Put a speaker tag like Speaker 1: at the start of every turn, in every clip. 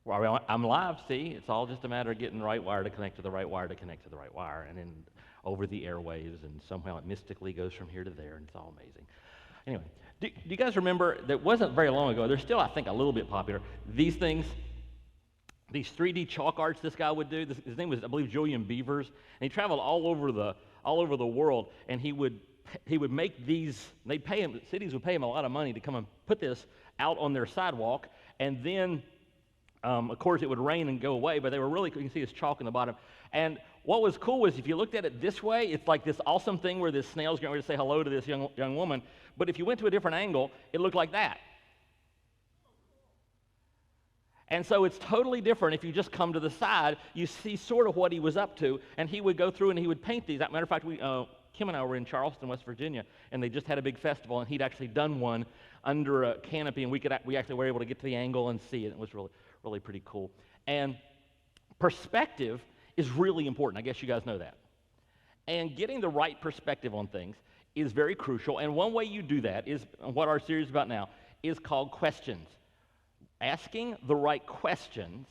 Speaker 1: Well, I'm live, see? It's all just a matter of getting the right wire to connect to the right wire to connect to the right wire, and then over the airwaves, and somehow it mystically goes from here to there, and it's all amazing. Anyway, do you guys remember, that wasn't very long ago, they're still, I think, a little bit popular, these things, these 3D chalk arts this guy would do. His name was, I believe, Julian Beavers, and he traveled all over the world, and he would make these, they'd pay him, cities would pay him a lot of money to come and put this out on their sidewalk, and then of course, it would rain and go away, but they were really, you can see this chalk in the bottom. And what was cool was if you looked at it this way, it's like this awesome thing where this snail's going to say hello to this young woman. But if you went to a different angle, it looked like that. And so it's totally different if you just come to the side. You see sort of what he was up to, and he would go through and he would paint these. As a matter of fact, Kim and I were in Charleston, West Virginia, and they just had a big festival, and he'd actually done one under a canopy, and we actually were able to get to the angle and see it. It was really pretty cool. And perspective is really important. I guess you guys know that. And getting the right perspective on things is very crucial. And one way you do that is what our series is about now is called questions. Asking the right questions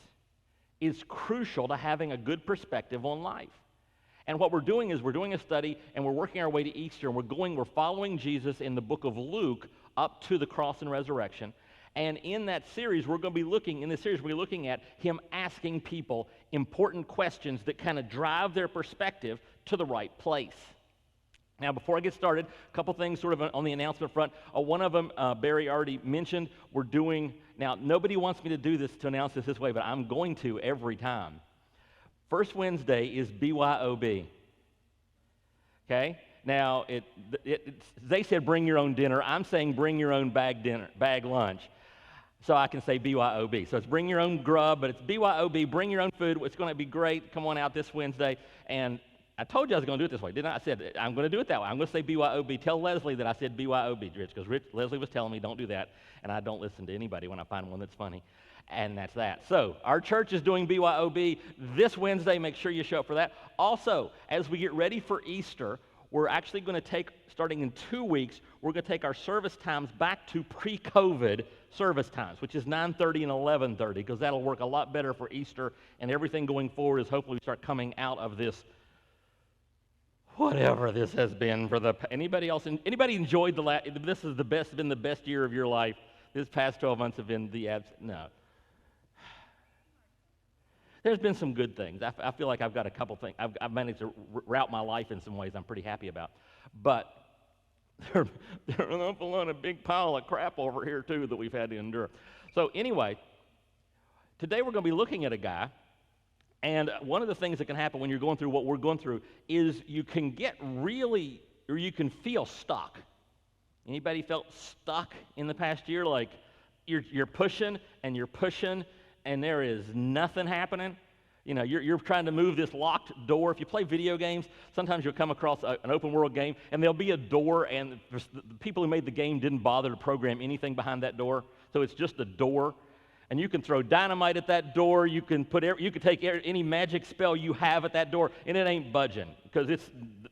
Speaker 1: is crucial to having a good perspective on life. And what we're doing is we're doing a study and we're working our way to Easter, and we're following Jesus in the book of Luke up to the cross and resurrection. And in that series, we're going to be looking at him asking people important questions that kind of drive their perspective to the right place. Now, before I get started, a couple things sort of on the announcement front. One of them, Barry already mentioned, we're doing, now nobody wants me to do this, to announce this way, but I'm going to every time. First Wednesday is BYOB. Okay? Now, they said bring your own dinner. I'm saying bring your own bag lunch. So I can say BYOB. So it's bring your own grub, but it's BYOB, bring your own food. It's going to be great. Come on out this Wednesday. And I told you I was going to do it this way, didn't I? I said, I'm going to do it that way. I'm going to say BYOB. Tell Leslie that I said BYOB, Rich, because Leslie was telling me don't do that, and I don't listen to anybody when I find one that's funny. And that's that. So our church is doing BYOB this Wednesday. Make sure you show up for that. Also, as we get ready for Easter, we're actually going to take, starting in 2 weeks, we're going to take our service times back to pre-COVID service times, which is 9:30 and 11:30, because that'll work a lot better for Easter, and everything going forward is hopefully we start coming out of this, whatever this has been for the, anybody enjoyed this has been the best year of your life? This past 12 months have been no. There's been some good things. I feel like I've got a couple things. I've managed to route my life in some ways I'm pretty happy about. But there's an awful lot of big pile of crap over here, too, that we've had to endure. So anyway, today we're going to be looking at a guy, and one of the things that can happen when you're going through what we're going through is you can get really, or you can feel stuck. Anybody felt stuck in the past year? Like you're pushing, and there is nothing happening. You know, you're trying to move this locked door. If you play video games, sometimes you'll come across an open world game, and there'll be a door, and the people who made the game didn't bother to program anything behind that door, so it's just a door. And you can throw dynamite at that door. You can take any magic spell you have at that door, and it ain't budging because it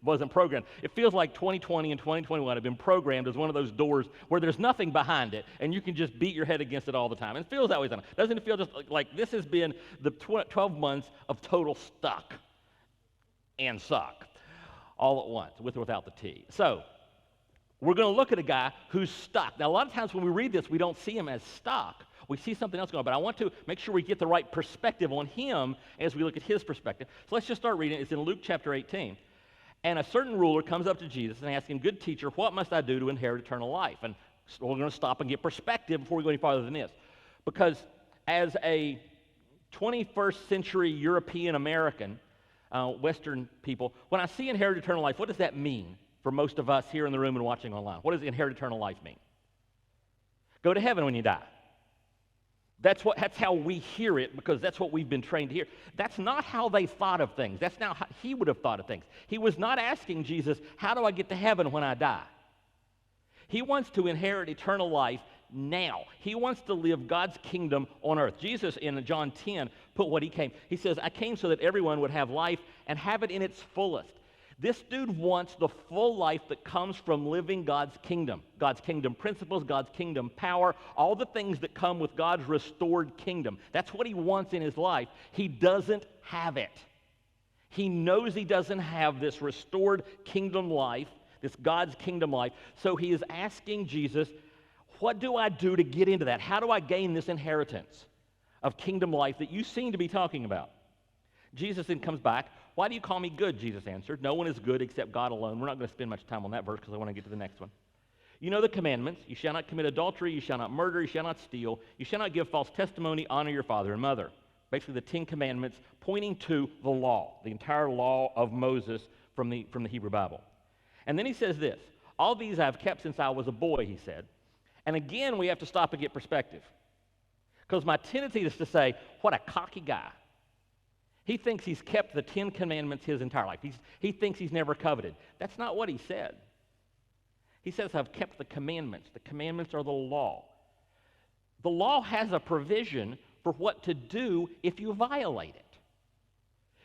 Speaker 1: wasn't programmed. It feels like 2020 and 2021 have been programmed as one of those doors where there's nothing behind it, and you can just beat your head against it all the time. And it feels that way sometimes. Doesn't it feel just like this has been the 12 months of total stuck and suck all at once, with or without the T? So we're going to look at a guy who's stuck. Now, a lot of times when we read this, we don't see him as stuck. We see something else going on, but I want to make sure we get the right perspective on him as we look at his perspective. So let's just start reading. It's in Luke chapter 18. And a certain ruler comes up to Jesus and asks him, "Good teacher, what must I do to inherit eternal life?" And so we're going to stop and get perspective before we go any farther than this. Because as a 21st century European American, Western people, when I see inherit eternal life, what does that mean for most of us here in the room and watching online? What does inherit eternal life mean? Go to heaven when you die. That's how we hear it, because that's what we've been trained to hear. That's not how they thought of things. That's not how he would have thought of things. He was not asking Jesus, how do I get to heaven when I die? He wants to inherit eternal life now. He wants to live God's kingdom on earth. Jesus in John 10 put what he came. He says, I came so that everyone would have life and have it in its fullest. This dude wants the full life that comes from living God's kingdom principles, God's kingdom power, all the things that come with God's restored kingdom. That's what he wants in his life. He doesn't have it. He knows he doesn't have this restored kingdom life, this God's kingdom life, so he is asking Jesus, what do I do to get into that? How do I gain this inheritance of kingdom life that you seem to be talking about? Jesus then comes back. Why do you call me good? Jesus answered. No one is good except God alone. We're not going to spend much time on that verse because I want to get to the next one. You know the commandments. You shall not commit adultery. You shall not murder. You shall not steal. You shall not give false testimony. Honor your father and mother. Basically the 10 Commandments pointing to the law, the entire law of Moses from the Hebrew Bible. And then he says this, all these I have kept since I was a boy, he said. And again, we have to stop and get perspective. Because my tendency is to say, what a cocky guy. He thinks he's kept the 10 Commandments his entire life. He thinks he's never coveted. That's not what he said. He says, I've kept the commandments. The commandments are the law. The law has a provision for what to do if you violate it.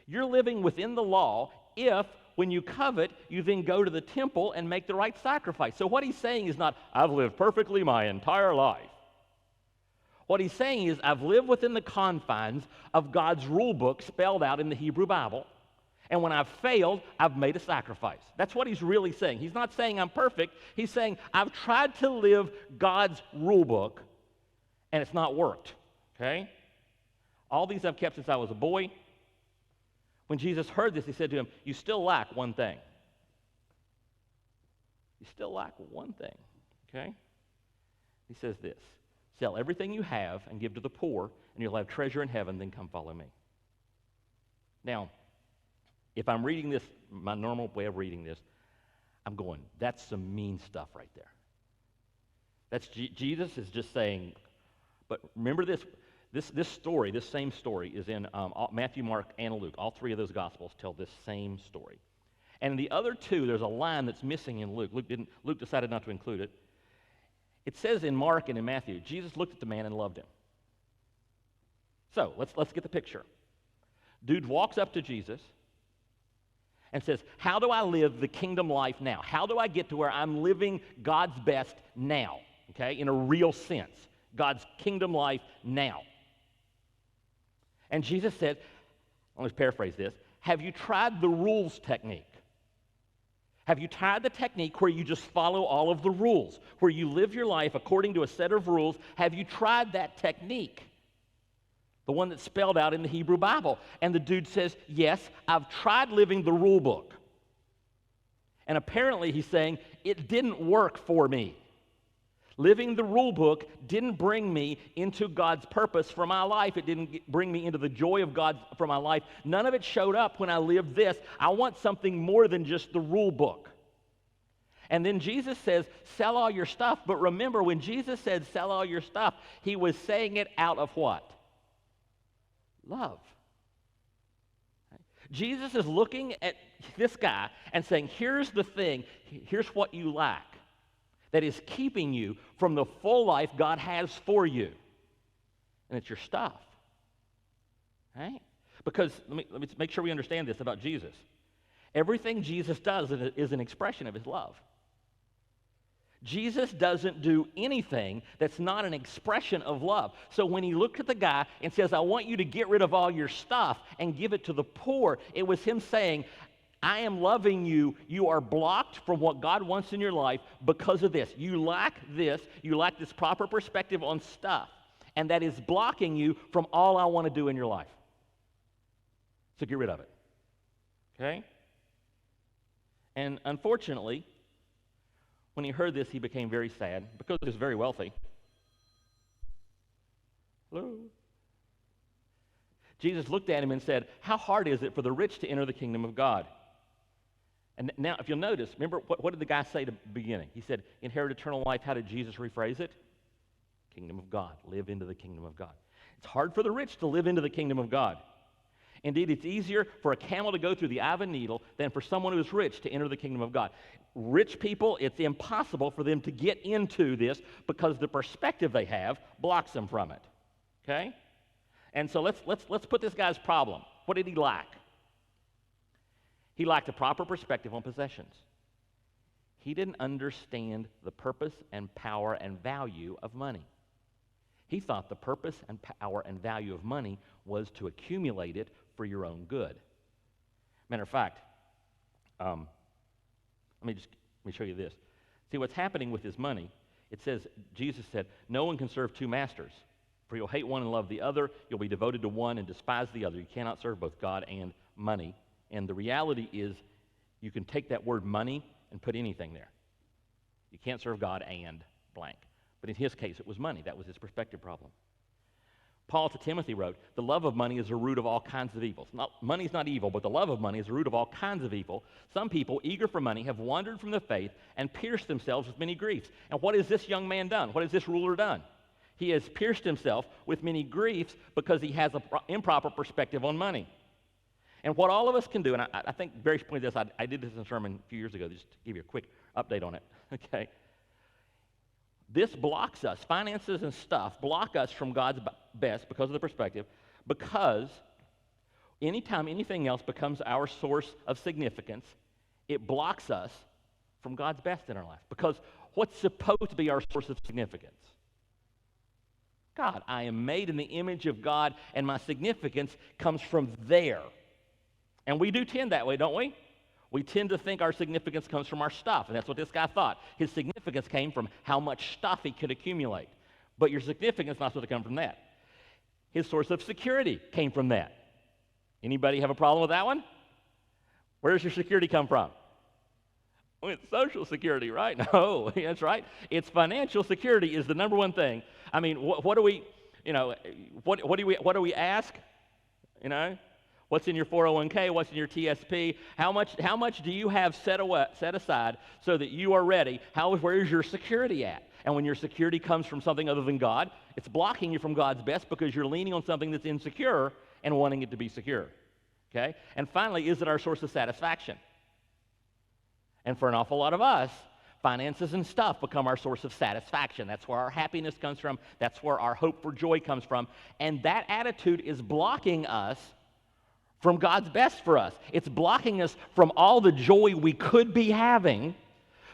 Speaker 1: You're living within the law if, when you covet, you then go to the temple and make the right sacrifice. So what he's saying is not, I've lived perfectly my entire life. What he's saying is, I've lived within the confines of God's rule book spelled out in the Hebrew Bible, and when I've failed, I've made a sacrifice. That's what he's really saying. He's not saying I'm perfect. He's saying, I've tried to live God's rule book, and it's not worked, okay? All these I've kept since I was a boy. When Jesus heard this, he said to him, you still lack one thing. You still lack one thing, okay? He says this. Sell everything you have and give to the poor, and you'll have treasure in heaven, then come follow me. Now, if I'm reading this, my normal way of reading this, I'm going, that's some mean stuff right there. That's Jesus is just saying, but remember this story, this same story is in Matthew, Mark, and Luke. All three of those Gospels tell this same story. And in the other two, there's a line that's missing in Luke. Luke decided not to include it. It says in Mark and in Matthew, Jesus looked at the man and loved him. So let's get the picture. Dude walks up to Jesus and says, how do I live the kingdom life now? How do I get to where I'm living God's best now, okay, in a real sense? God's kingdom life now. And Jesus said, let me paraphrase this, have you tried the rules technique? Have you tried the technique where you just follow all of the rules, where you live your life according to a set of rules? Have you tried that technique? The one that's spelled out in the Hebrew Bible. And the dude says, yes, I've tried living the rule book. And apparently he's saying, it didn't work for me. Living the rule book didn't bring me into God's purpose for my life. It didn't bring me into the joy of God for my life. None of it showed up when I lived this. I want something more than just the rule book. And then Jesus says, sell all your stuff. But remember, when Jesus said, sell all your stuff, he was saying it out of what? Love. Jesus is looking at this guy and saying, here's the thing. Here's what you lack that is keeping you from the full life God has for you. And it's your stuff. Right? Because let me make sure we understand this about Jesus. Everything Jesus does is an expression of his love. Jesus doesn't do anything that's not an expression of love. So when he looked at the guy and says, I want you to get rid of all your stuff and give it to the poor, it was him saying, I am loving you. You are blocked from what God wants in your life because of this. You lack this. You lack this proper perspective on stuff. And that is blocking you from all I want to do in your life. So get rid of it. Okay? And unfortunately, when he heard this, he became very sad because he was very wealthy. Hello? Jesus looked at him and said, how hard is it for the rich to enter the kingdom of God? And now, if you'll notice, remember, what did the guy say at the beginning? He said, inherit eternal life. How did Jesus rephrase it? Kingdom of God. Live into the kingdom of God. It's hard for the rich to live into the kingdom of God. Indeed, it's easier for a camel to go through the eye of a needle than for someone who is rich to enter the kingdom of God. Rich people, it's impossible for them to get into this because the perspective they have blocks them from it. Okay? And so let's put this guy's problem. What did he lack? He lacked a proper perspective on possessions. He didn't understand the purpose and power and value of money. He thought the purpose and power and value of money was to accumulate it for your own good. Matter of fact, let me show you this. See, what's happening with his money, it says, Jesus said, no one can serve two masters, for you'll hate one and love the other. You'll be devoted to one and despise the other. You cannot serve both God and money. And the reality is, you can take that word money and put anything there. You can't serve God and blank. But in his case, it was money. That was his perspective problem. Paul to Timothy wrote, the love of money is the root of all kinds of evils. Money's not evil, but the love of money is the root of all kinds of evil. Some people, eager for money, have wandered from the faith and pierced themselves with many griefs. And what has this young man done? What has this ruler done? He has pierced himself with many griefs because he has an improper perspective on money. And what all of us can do, and I think Barry pointed this, I did this in a sermon a few years ago, just to give you a quick update on it, okay? This blocks us, finances and stuff block us from God's best because of the perspective, because anytime anything else becomes our source of significance, it blocks us from God's best in our life. Because what's supposed to be our source of significance? God. I am made in the image of God, and my significance comes from there. And we do tend that way, don't we? We tend to think our significance comes from our stuff, and that's what this guy thought. His significance came from how much stuff he could accumulate. But your significance is not supposed to come from that. His source of security came from that. Anybody have a problem with that one? Where does your security come from? Well, it's social security, right? No, that's right. It's financial security is the number one thing. I mean, what do we, what do we ask? What's in your 401k? What's in your TSP? How much do you have set aside so that you are ready? Where is your security at? And when your security comes from something other than God, it's blocking you from God's best because you're leaning on something that's insecure and wanting it to be secure. Okay? And finally, is it our source of satisfaction? And for an awful lot of us, finances and stuff become our source of satisfaction. That's where our happiness comes from. That's where our hope for joy comes from. And that attitude is blocking us from God's best for us. It's blocking us from all the joy we could be having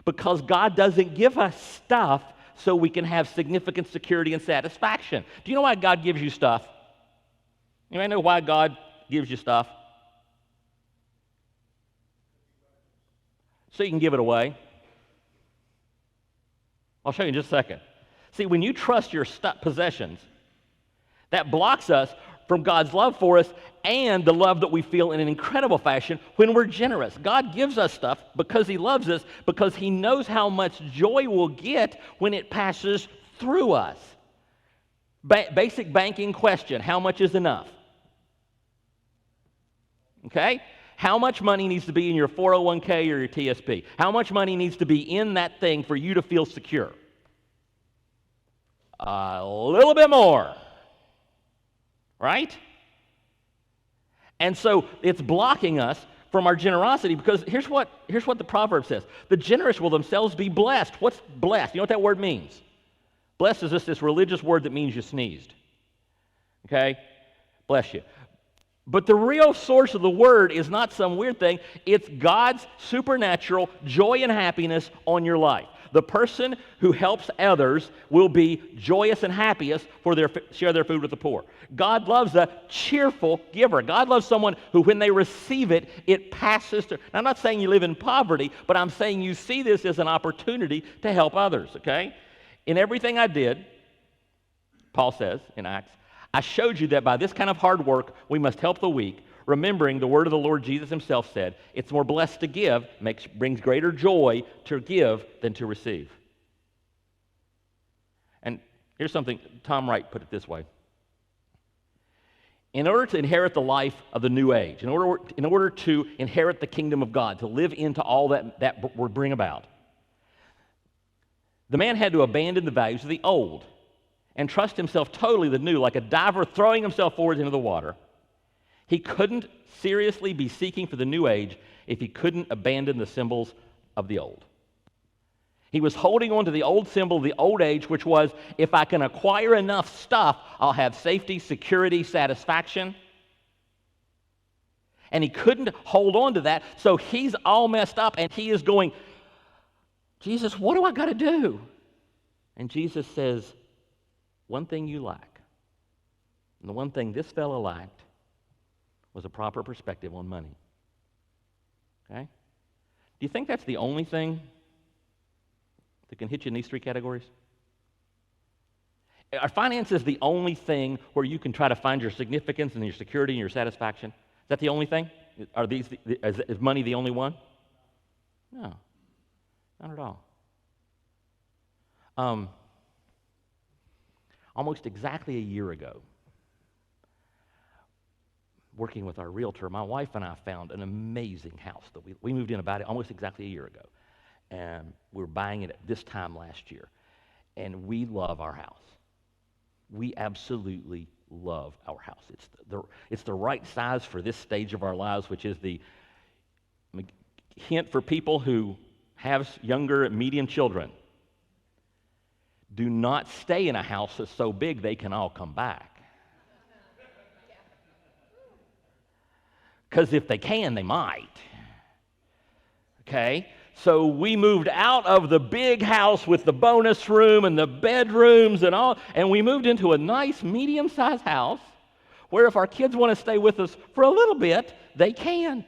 Speaker 1: because God doesn't give us stuff so we can have significant security and satisfaction. Do you know why God gives you stuff? You may know why God gives you stuff. So you can give it away. I'll show you in just a second. See, when you trust your possessions, that blocks us from God's love for us and the love that we feel in an incredible fashion when we're generous. God gives us stuff because he loves us, because he knows how much joy we'll get when it passes through us. Basic banking question, how much is enough? Okay? How much money needs to be in your 401k or your TSP? How much money needs to be in that thing for you to feel secure? A little bit more. Right? And so it's blocking us from our generosity because here's what the proverb says. The generous will themselves be blessed. What's blessed? You know what that word means? Blessed is just this religious word that means you sneezed. Okay? Bless you. But the real source of the word is not some weird thing. It's God's supernatural joy and happiness on your life. The person who helps others will be joyous and happiest for share their food with the poor. God loves a cheerful giver. God loves someone who, when they receive it, it passes through. Now, I'm not saying you live in poverty, but I'm saying you see this as an opportunity to help others, okay? In everything I did, Paul says in Acts, I showed you that by this kind of hard work, we must help the weak, remembering the word of the Lord Jesus himself said, it's more blessed to give, brings greater joy to give than to receive. And here's something, Tom Wright put it this way. In order to inherit the life of the new age, in order to inherit the kingdom of God, to live into all that would bring about, the man had to abandon the values of the old and trust himself totally the new, like a diver throwing himself forward into the water. He couldn't seriously be seeking for the new age if he couldn't abandon the symbols of the old. He was holding on to the old symbol of the old age, which was, if I can acquire enough stuff, I'll have safety, security, satisfaction. And he couldn't hold on to that, so he's all messed up, and he is going, Jesus, what do I got to do? And Jesus says, one thing you lack. And the one thing this fellow lacked was a proper perspective on money. Okay? Do you think that's the only thing that can hit you in these three categories? Are finances the only thing where you can try to find your significance and your security and your satisfaction? Is that the only thing? Is money the only one? No, not at all. Almost exactly a year ago, working with our realtor, my wife and I found an amazing house that we moved in about it almost exactly a year ago. And we were buying it at this time last year. And we love our house. We absolutely love our house. It's the right size for this stage of our lives, which is the hint for people who have younger and medium children. Do not stay in a house that's so big they can all come back. Because if they can, they might. Okay? So we moved out of the big house with the bonus room and the bedrooms and all, and we moved into a nice medium-sized house where if our kids want to stay with us for a little bit, they can.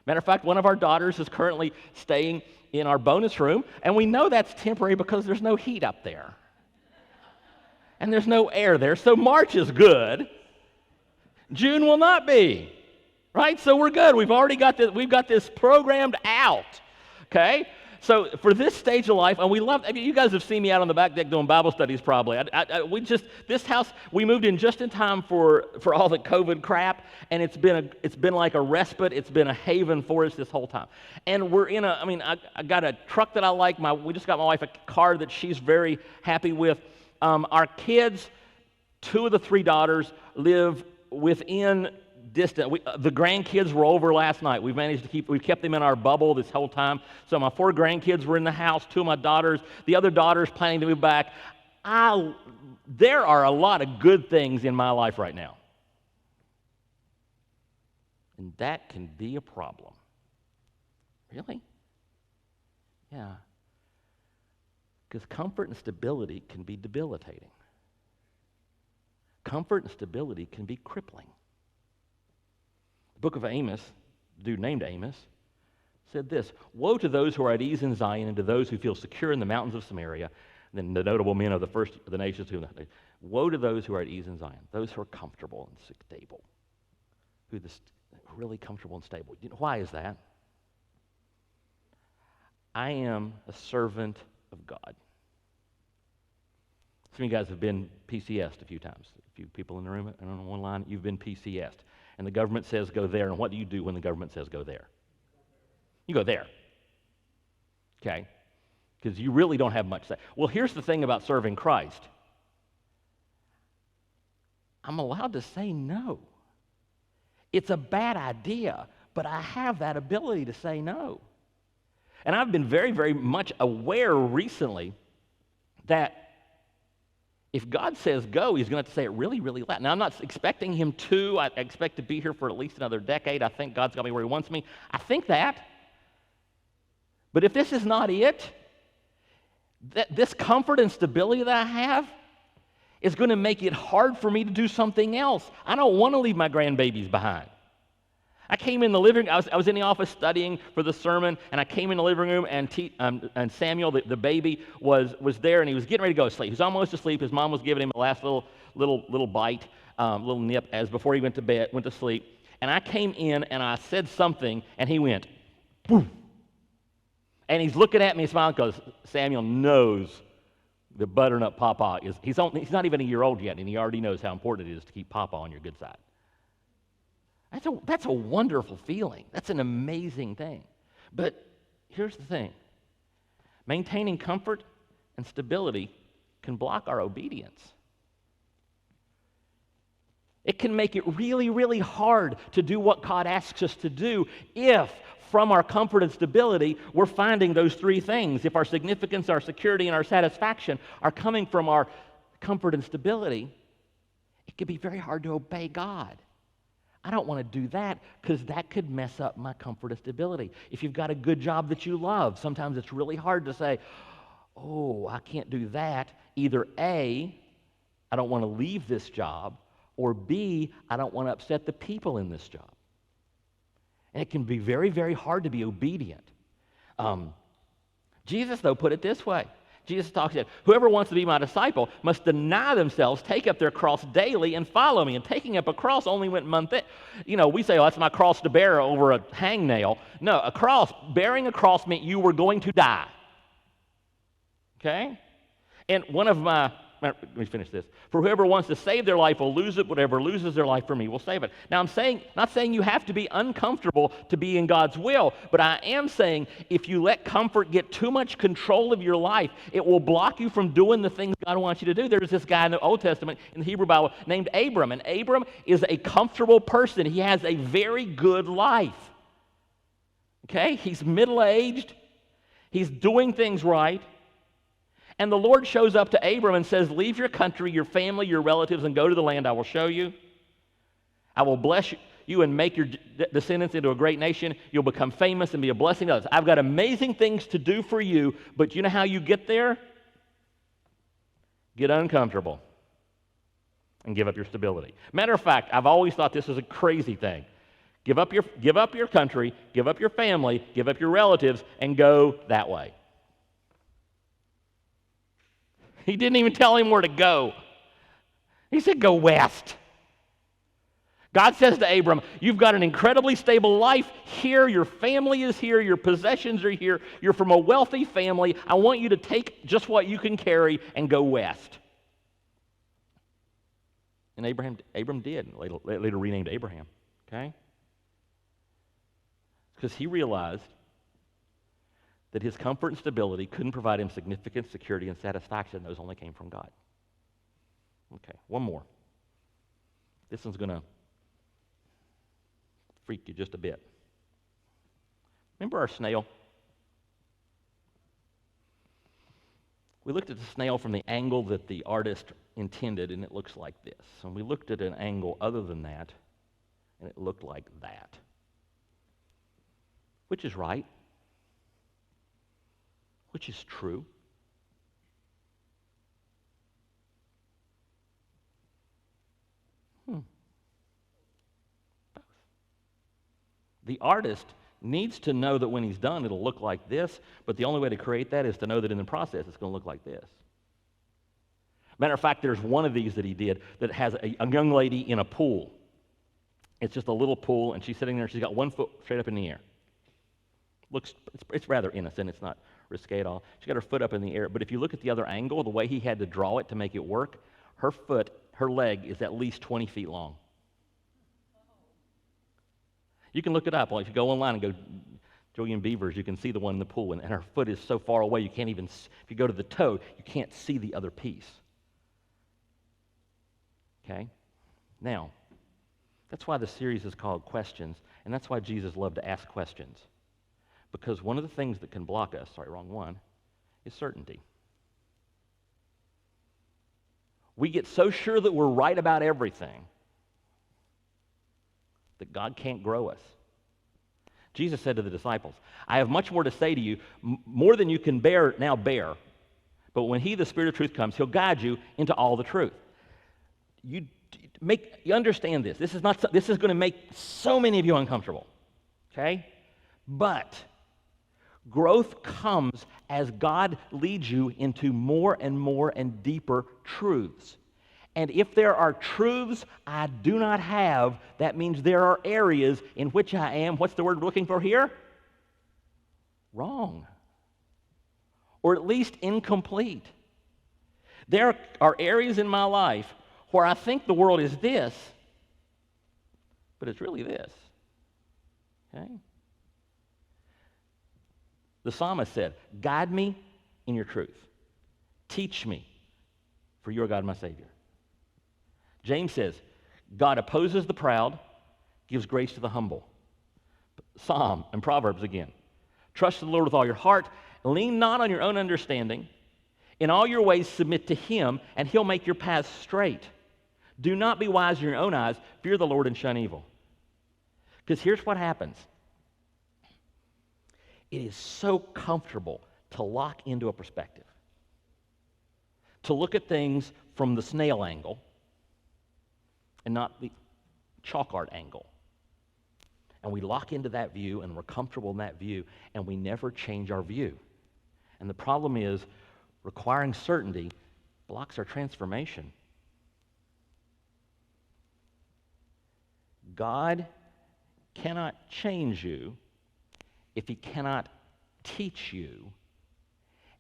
Speaker 1: Matter of fact, one of our daughters is currently staying in our bonus room, and we know that's temporary because there's no heat up there. And there's no air there, so March is good. June will not be, right? So we're good. We've got this programmed out, okay? So for this stage of life, and you guys have seen me out on the back deck doing Bible studies probably. This house, we moved in just in time for all the COVID crap, and it's been like a respite. It's been a haven for us this whole time. And we're I got a truck that I like. We just got my wife a car that she's very happy with. Our kids, 2 of the 3 daughters, live within distance. The grandkids were over last night. We've kept them in our bubble this whole time. So my 4 grandkids were in the house, 2 of my daughters, the other daughter's planning to move back. There are a lot of good things in my life right now. And that can be a problem. Really? Yeah. Because comfort and stability can be debilitating. Comfort and stability can be crippling. The book of Amos, a dude named Amos, said this: woe to those who are at ease in Zion and to those who feel secure in the mountains of Samaria. And then the notable men of the nations. Woe to those who are at ease in Zion, those who are comfortable and stable, who are really comfortable and stable. You know, why is that? I am a servant of God. Some of you guys have been PCS'd a few times. A few people in the room, and on one line, you've been PCS'd. And the government says go there, and what do you do when the government says go there? You go there. Okay? Because you really don't have much to say. Well, here's the thing about serving Christ. I'm allowed to say no. It's a bad idea, but I have that ability to say no. And I've been very, very much aware recently that if God says go, he's going to have to say it really, really loud. Now, I'm not expecting him to. I expect to be here for at least another decade. I think God's got me where he wants me. I think that. But if this is not it, this comfort and stability that I have is going to make it hard for me to do something else. I don't want to leave my grandbabies behind. I came in the living room, I was in the office studying for the sermon, and I came in the living room, and Samuel, the baby, was there, and he was getting ready to go to sleep. He was almost asleep. His mom was giving him a last little bite, little nip, as before he went to sleep. And I came in, and I said something, and he went, poof. And he's looking at me, smiling, because Samuel knows the butternut Papa he's not even a year old yet, and he already knows how important it is to keep Papa on your good side. That's a wonderful feeling. That's an amazing thing. But here's the thing. Maintaining comfort and stability can block our obedience. It can make it really, really hard to do what God asks us to do if, from our comfort and stability, we're finding those 3 things. If our significance, our security, and our satisfaction are coming from our comfort and stability, it can be very hard to obey God. I don't want to do that because that could mess up my comfort and stability. If you've got a good job that you love, sometimes it's really hard to say, oh, I can't do that. Either A, I don't want to leave this job, or B, I don't want to upset the people in this job. And it can be very, very hard to be obedient. Jesus, though, put it this way. Jesus talks about, whoever wants to be my disciple must deny themselves, take up their cross daily, and follow me. And taking up a cross only went we say, oh, that's my cross to bear over a hangnail. No, bearing a cross meant you were going to die. Okay? And let me finish this. For whoever wants to save their life will lose it. Whatever loses their life for me will save it. Now, I'm not saying you have to be uncomfortable to be in God's will, but I am saying if you let comfort get too much control of your life, it will block you from doing the things God wants you to do. There's this guy in the Old Testament, in the Hebrew Bible, named Abram, and Abram is a comfortable person. He has a very good life. Okay? He's middle-aged. He's doing things right. And the Lord shows up to Abram and says, leave your country, your family, your relatives, and go to the land I will show you. I will bless you and make your descendants into a great nation. You'll become famous and be a blessing to others. I've got amazing things to do for you, but you know how you get there? Get uncomfortable and give up your stability. Matter of fact, I've always thought this is a crazy thing. Give up your country, give up your family, give up your relatives, and go that way. He didn't even tell him where to go. He said, go west. God says to Abram, you've got an incredibly stable life here. Your family is here. Your possessions are here. You're from a wealthy family. I want you to take just what you can carry and go west. And Abram did, later renamed Abraham. Okay? Because he realized that his comfort and stability couldn't provide him significant security and satisfaction. Those only came from God. Okay, one more. This one's going to freak you just a bit. Remember our snail? We looked at the snail from the angle that the artist intended, and it looks like this. And we looked at an angle other than that, and it looked like that. Which is right? Which is true? Both. The artist needs to know that when he's done, it'll look like this, but the only way to create that is to know that in the process, it's going to look like this. Matter of fact, there's one of these that he did that has a young lady in a pool. It's just a little pool, and she's sitting there, she's got one foot straight up in the air. It's rather innocent, it's not risque at all. She's got her foot up in the air, but if you look at the other angle, the way he had to draw it to make it work, her leg is at least 20 feet long. You can look it up. If you go online and go Julian Beavers, you can see the one in the pool, and her foot is so far away you can't even, if you go to the toe, you can't see the other piece. Okay? Now, that's why the series is called Questions, and that's why Jesus loved to ask questions. Because one of the things that can block us, is certainty. We get so sure that we're right about everything that God can't grow us. Jesus said to the disciples, I have much more to say to you, more than you can bear. But when He, the Spirit of truth, comes, He'll guide you into all the truth. You understand this. This is going to make so many of you uncomfortable. Okay? But growth comes as God leads you into more and more and deeper truths. And if there are truths I do not have, that means there are areas in which I am, what's the word we're looking for here? Wrong. Or at least incomplete. There are areas in my life where I think the world is this, but it's really this. Okay? The psalmist said, guide me in your truth. Teach me, for you are God my Savior. James says, God opposes the proud, gives grace to the humble. Psalm and Proverbs again. Trust in the Lord with all your heart, lean not on your own understanding. In all your ways submit to Him, and He'll make your paths straight. Do not be wise in your own eyes, fear the Lord and shun evil. Because here's what happens. It is so comfortable to lock into a perspective, to look at things from the snail angle and not the chalk art angle. And we lock into that view, and we're comfortable in that view, and we never change our view. And the problem is, requiring certainty blocks our transformation. God cannot change you if he cannot teach you,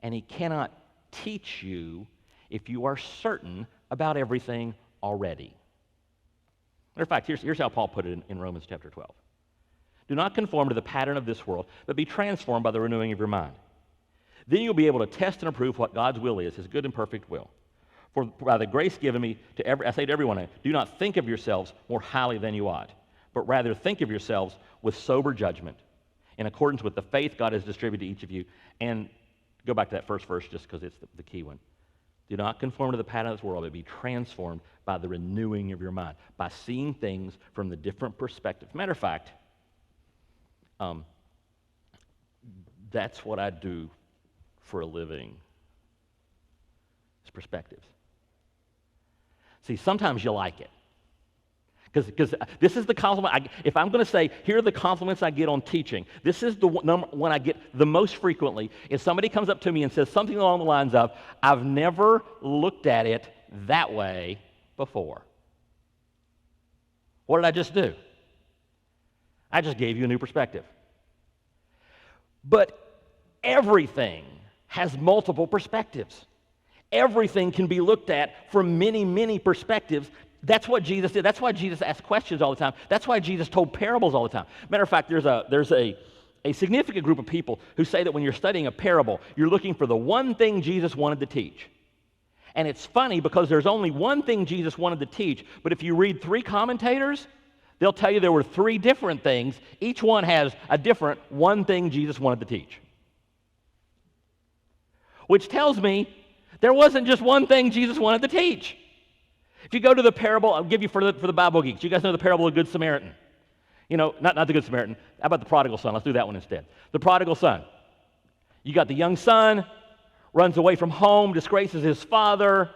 Speaker 1: and he cannot teach you if you are certain about everything already. Matter of fact, here's how Paul put it in Romans chapter 12. Do not conform to the pattern of this world, but be transformed by the renewing of your mind. Then you'll be able to test and approve what God's will is, his good and perfect will. For by the grace given me, I say to everyone, do not think of yourselves more highly than you ought, but rather think of yourselves with sober judgment, in accordance with the faith God has distributed to each of you. And go back to that first verse just because it's the key one. Do not conform to the pattern of this world, but be transformed by the renewing of your mind, by seeing things from the different perspectives. Matter of fact, that's what I do for a living, is perspectives. See, sometimes you like it. Because this is the compliment. If I'm going to say, here are the compliments I get on teaching, this is the one I get the most frequently, is somebody comes up to me and says something along the lines of, I've never looked at it that way before. What did I just do? I just gave you a new perspective. But everything has multiple perspectives. Everything can be looked at from many, many perspectives. That's what Jesus did. That's why Jesus asked questions all the time. That's why Jesus told parables all the time. Matter of fact, there's a significant group of people who say that when you're studying a parable, you're looking for the one thing Jesus wanted to teach. And it's funny because there's only one thing Jesus wanted to teach, but if you read 3 commentators, they'll tell you there were 3 different things. Each one has a different one thing Jesus wanted to teach. Which tells me there wasn't just one thing Jesus wanted to teach. If you go to the parable, I'll give you for the Bible geeks. You guys know the parable of the Good Samaritan. You know, not the Good Samaritan. How about the prodigal son? Let's do that one instead. The prodigal son. You got the young son, runs away from home, disgraces his father,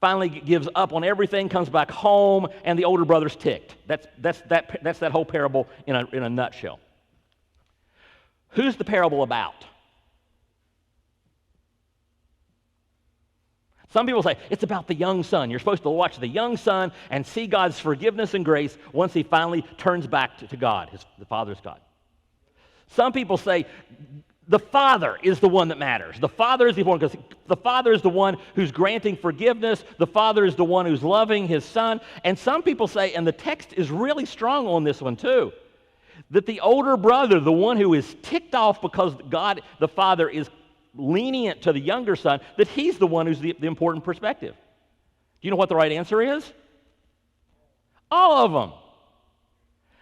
Speaker 1: finally gives up on everything, comes back home, and the older brother's ticked. That's that whole parable in a nutshell. Who's the parable about? Some people say it's about the young son. You're supposed to watch the young son and see God's forgiveness and grace once he finally turns back to God, the Father's God. Some people say the Father is the one that matters. The Father is the one because the Father is the one who's granting forgiveness. The Father is the one who's loving his Son. And some people say, and the text is really strong on this one too, that the older brother, the one who is ticked off because God, the Father, is lenient to the younger son, that he's the one who's the important perspective. Do you know what the right answer is? All of them.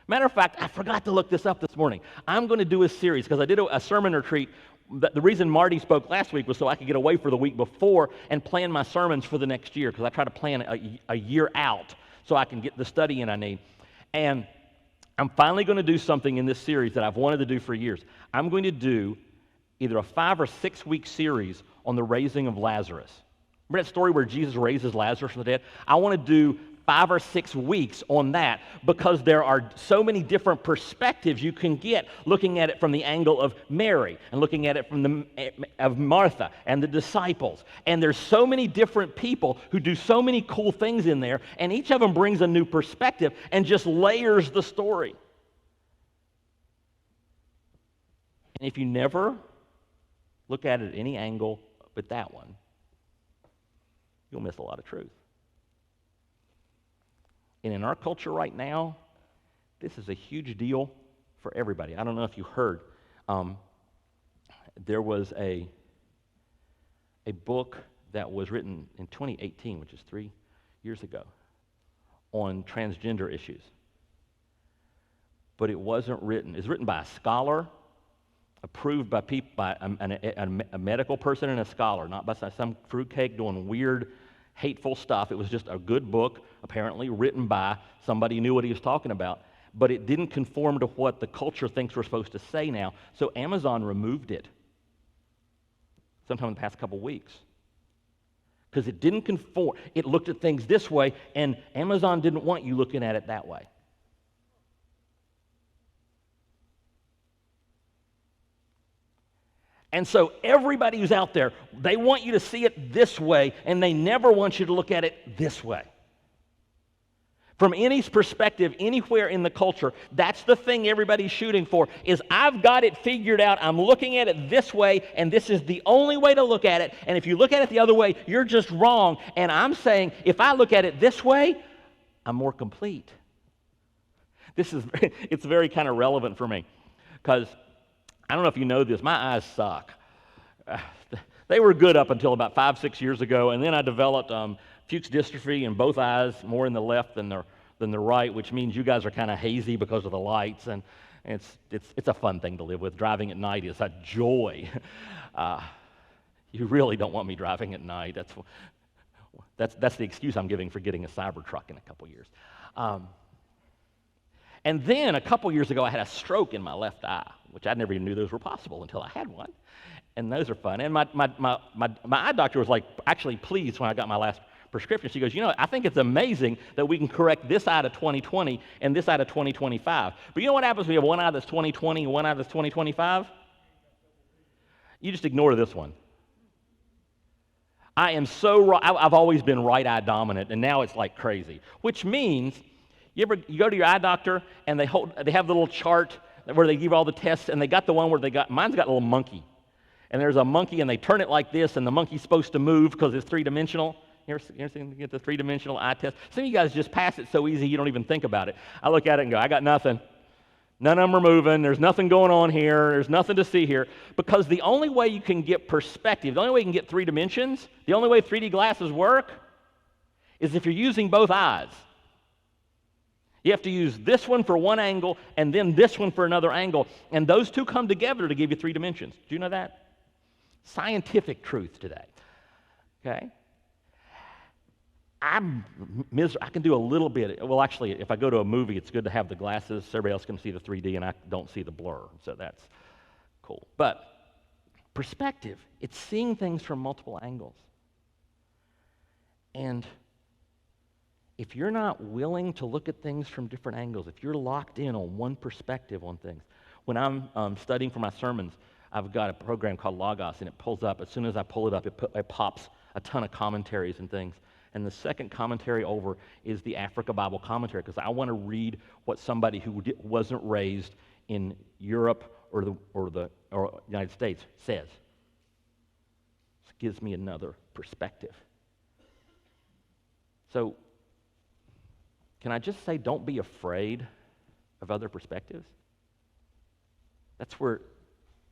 Speaker 1: Matter of fact, I forgot to look this up this morning. I'm going to do a series because I did a sermon retreat. The reason Marty spoke last week was so I could get away for the week before and plan my sermons for the next year, because I try to plan a year out so I can get the study in I need. And I'm finally going to do something in this series that I've wanted to do for years. I'm going to do either a 5 or 6 week series on the raising of Lazarus. Remember that story where Jesus raises Lazarus from the dead? I want to do 5 or 6 weeks on that because there are so many different perspectives you can get looking at it from the angle of Mary and looking at it from of Martha and the disciples. And there's so many different people who do so many cool things in there, and each of them brings a new perspective and just layers the story. And if you never look at it at any angle but that one, you'll miss a lot of truth. And in our culture right now, this is a huge deal for everybody. I don't know if you heard, there was a book that was written in 2018, which is 3 years ago, on transgender issues. But it wasn't written. It's written by a scholar, approved by people, by a medical person and a scholar, not by some fruitcake doing weird, hateful stuff. It was just a good book, apparently written by somebody who knew what he was talking about. but it didn't conform to what the culture thinks we're supposed to say now. So Amazon removed it sometime in the past couple weeks because it didn't conform. It looked at things this way, and Amazon didn't want you looking at it that way. And so everybody who's out there, they want you to see it this way, and they never want you to look at it this way. From any perspective, anywhere in the culture, that's the thing everybody's shooting for, is I've got it figured out, I'm looking at it this way, and this is the only way to look at it, and if you look at it the other way, you're just wrong. And I'm saying, if I look at it this way, I'm more complete. It's very kind of relevant for me, because I don't know if you know this, my eyes suck. They were good up until about 5-6 years ago, and then I developed Fuchs dystrophy in both eyes, more in the left than the right, which means you guys are kind of hazy because of the lights, and it's a fun thing to live with. Driving at night is a joy. You really don't want me driving at night. That's the excuse I'm giving for getting a Cybertruck in a couple years. And then a couple years ago, I had a stroke in my left eye, which I never even knew those were possible until I had one. And those are fun. And my eye doctor was like actually pleased when I got my last prescription. She goes, I think it's amazing that we can correct this eye to 20/20 and this eye to 20/25. But you know what happens when you have one eye that's 20/20 and one eye that's 20/25? You just ignore this one. I am I've always been right eye dominant, and now it's like crazy. Which means you go to your eye doctor and they have the little chart where they give all the tests, and they got the one where mine's got a little monkey. And there's a monkey, and they turn it like this, and the monkey's supposed to move because it's three-dimensional. You ever seen get the three-dimensional eye test? Some of you guys just pass it so easy you don't even think about it. I look at it and go, I got nothing. None of them are moving. There's nothing going on here. There's nothing to see here. Because the only way you can get perspective, the only way you can get 3 dimensions, the only way 3D glasses work is if you're using both eyes. You have to use this one for one angle and then this one for another angle. And those two come together to give you 3 dimensions. Do you know that? Scientific truth today. Okay? I can do a little bit. Well, actually, if I go to a movie, it's good to have the glasses so everybody else can see the 3D and I don't see the blur. So that's cool. But perspective, it's seeing things from multiple angles. And if you're not willing to look at things from different angles, if you're locked in on one perspective on things, when I'm studying for my sermons, I've got a program called Logos, and it pulls up. As soon as I pull it up, it pops a ton of commentaries and things. And the second commentary over is the Africa Bible commentary, because I want to read what somebody who wasn't raised in Europe or the United States says. It gives me another perspective. So, can I just say, don't be afraid of other perspectives? That's where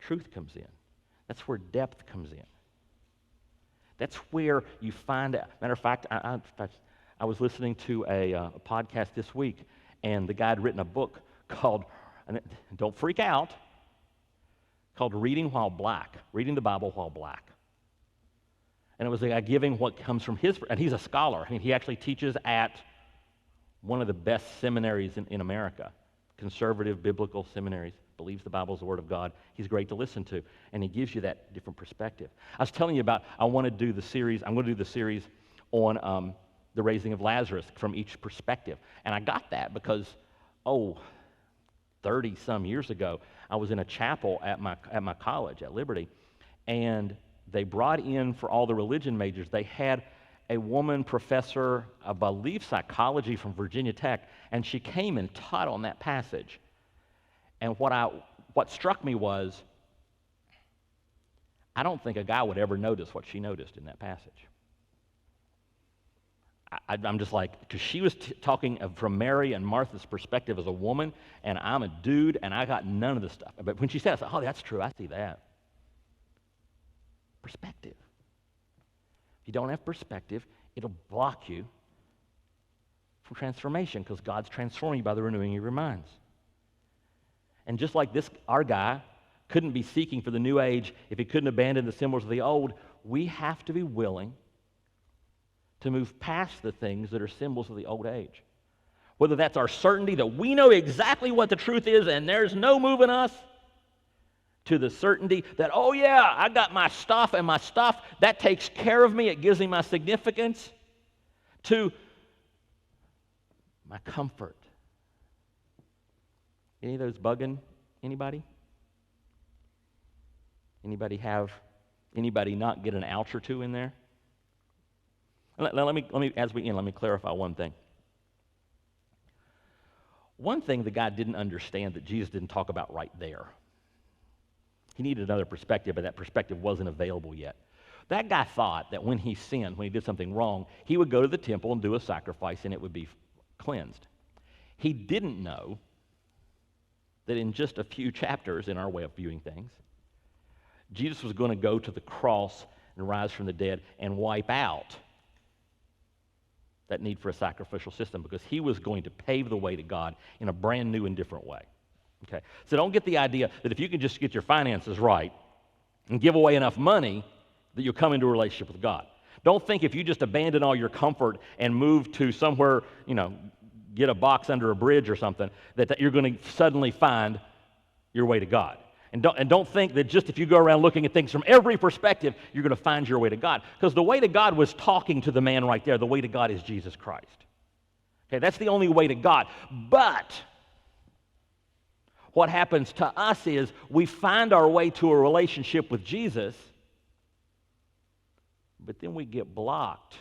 Speaker 1: truth comes in. That's where depth comes in. That's where you find out. Matter of fact, I was listening to a podcast this week, and the guy had written a book called, don't freak out, called Reading While Black, Reading the Bible While Black. And it was a guy giving what comes from his, and he's a scholar. I mean, he actually teaches at one of the best seminaries in America, conservative biblical seminaries, believes the Bible is the Word of God. He's great to listen to, and he gives you that different perspective. I was telling you about, I'm going to do the series on the raising of Lazarus from each perspective. And I got that because, 30-some years ago, I was in a chapel at my college at Liberty, and they brought in, for all the religion majors, they had a woman professor, I believe psychology from Virginia Tech, and she came and taught on that passage. And what struck me was, I don't think a guy would ever notice what she noticed in that passage. I'm just like, because she was talking from Mary and Martha's perspective as a woman, and I'm a dude, and I got none of this stuff. But when she said it, I said, that's true, I see that. Perspective. If you don't have perspective, it'll block you from transformation, because God's transforming you by the renewing of your minds. And just like our guy couldn't be seeking for the new age if he couldn't abandon the symbols of the old, we have to be willing to move past the things that are symbols of the old age. Whether that's our certainty that we know exactly what the truth is and there's no moving us, to the certainty that, oh yeah, I got my stuff and my stuff, that takes care of me, it gives me my significance, to my comfort. Any of those bugging anybody? Anybody not get an ouch or two in there? Let me, as we end, let me clarify one thing. One thing the guy didn't understand that Jesus didn't talk about right there. He needed another perspective, but that perspective wasn't available yet. That guy thought that when he sinned, when he did something wrong, he would go to the temple and do a sacrifice and it would be cleansed. He didn't know that in just a few chapters, in our way of viewing things, Jesus was going to go to the cross and rise from the dead and wipe out that need for a sacrificial system, because he was going to pave the way to God in a brand new and different way. Okay, so don't get the idea that if you can just get your finances right and give away enough money that you'll come into a relationship with God. Don't think if you just abandon all your comfort and move to somewhere, get a box under a bridge or something, that you're going to suddenly find your way to God. And don't think that just if you go around looking at things from every perspective, you're going to find your way to God. Because the way to God was talking to the man right there. The way to God is Jesus Christ. Okay, that's the only way to God. But what happens to us is we find our way to a relationship with Jesus, but then we get blocked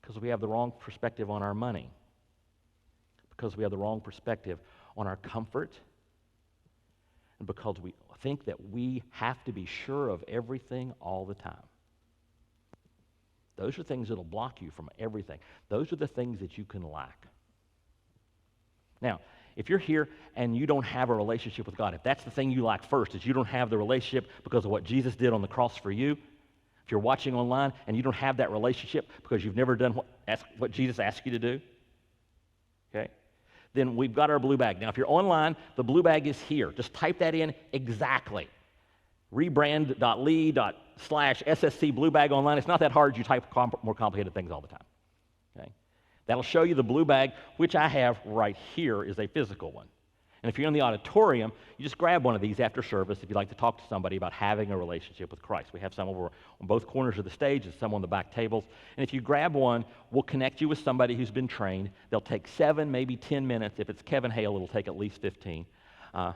Speaker 1: because we have the wrong perspective on our money, because we have the wrong perspective on our comfort, and because we think that we have to be sure of everything all the time. Those are things that will block you from everything. Those are the things that you can lack. Now, if you're here and you don't have a relationship with God, if that's the thing you lack first, is you don't have the relationship because of what Jesus did on the cross for you, if you're watching online and you don't have that relationship because you've never done what Jesus asked you to do, okay, then we've got our blue bag. Now, if you're online, the blue bag is here. Just type that in exactly. rebrand.ly/SSC blue bag online. It's not that hard. You type more complicated things all the time. Okay? That'll show you the blue bag, which I have right here is a physical one. And if you're in the auditorium, you just grab one of these after service if you'd like to talk to somebody about having a relationship with Christ. We have some over on both corners of the stage and some on the back tables. And if you grab one, we'll connect you with somebody who's been trained. They'll take 7, maybe 10 minutes. If it's Kevin Hale, it'll take at least 15. And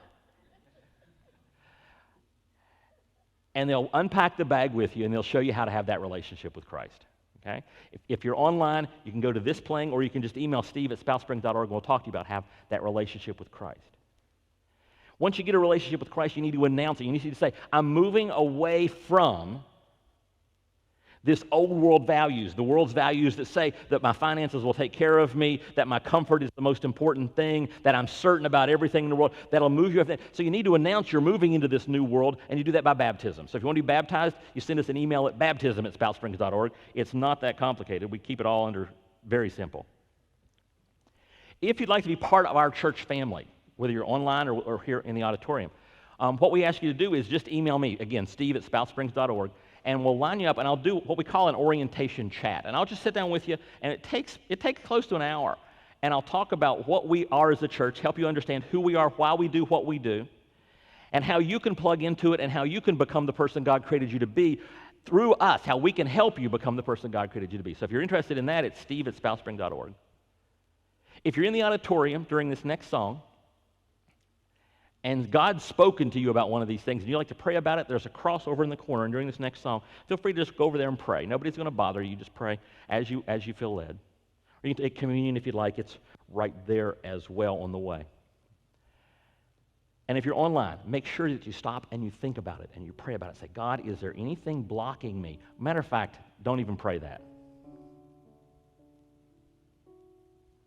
Speaker 1: they'll unpack the bag with you, and they'll show you how to have that relationship with Christ. Okay? If you're online, you can go to this playing, or you can just email steve@spoutsprings.org, and we'll talk to you about how that relationship with Christ. Once you get a relationship with Christ, you need to announce it. You need to say, I'm moving away from this old world values, the world's values that say that my finances will take care of me, that my comfort is the most important thing, that I'm certain about everything in the world, that'll move you. So you need to announce you're moving into this new world, and you do that by baptism. So if you want to be baptized, you send us an email at baptism@spoutsprings.org. It's not that complicated. We keep it all under very simple. If you'd like to be part of our church family, whether you're online or here in the auditorium, what we ask you to do is just email me, again, steve@spoutsprings.org, and we'll line you up, and I'll do what we call an orientation chat. And I'll just sit down with you, and it takes close to an hour, and I'll talk about what we are as a church, help you understand who we are, why we do what we do, and how you can plug into it, and how you can become the person God created you to be through us, how we can help you become the person God created you to be. So if you're interested in that, it's steve@spoutsprings.org. If you're in the auditorium during this next song, and God's spoken to you about one of these things, and you like to pray about it, there's a cross over in the corner, and during this next song, feel free to just go over there and pray. Nobody's going to bother you. Just pray as you feel led. Or you can take communion if you'd like. It's right there as well on the way. And if you're online, make sure that you stop and you think about it, and you pray about it. Say, God, is there anything blocking me? Matter of fact, don't even pray that.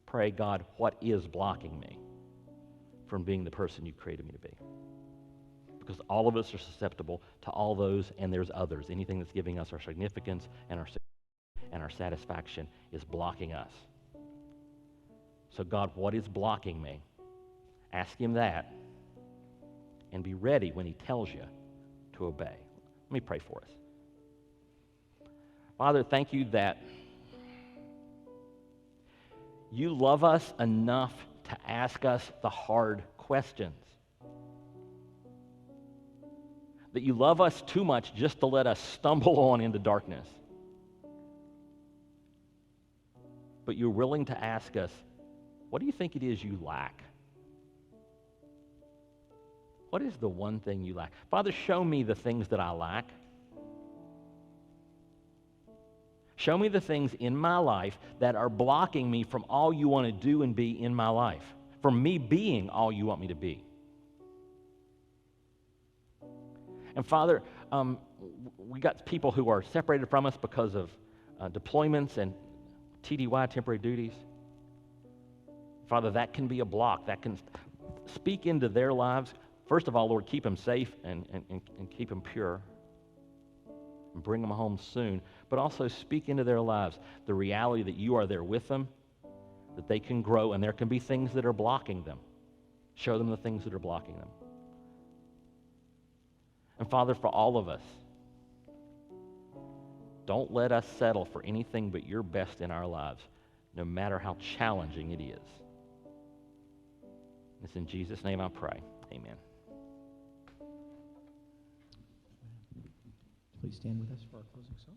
Speaker 1: Pray, God, what is blocking me from being the person you created me to be? Because all of us are susceptible to all those, and there's others. Anything that's giving us our significance and our satisfaction is blocking us. So God, what is blocking me? Ask him that, and be ready when he tells you to obey. Let me pray for us. Father, thank you that You love us enough to ask us the hard questions. That you love us too much just to let us stumble on into darkness. But you're willing to ask us, what do you think it is you lack? What is the one thing you lack? Father, show me the things that I lack. Show me the things in my life that are blocking me from all you want to do and be in my life, from me being all you want me to be. And Father, we got people who are separated from us because of deployments and TDY, temporary duties. Father, that can be a block. That can speak into their lives. First of all, Lord, keep them safe and keep them pure. And bring them home soon. But also speak into their lives the reality that you are there with them, that they can grow, and there can be things that are blocking them. Show them the things that are blocking them. And Father, for all of us, don't let us settle for anything but your best in our lives, no matter how challenging it is. It's in Jesus' name I pray. Amen.
Speaker 2: Please stand with us for our closing song.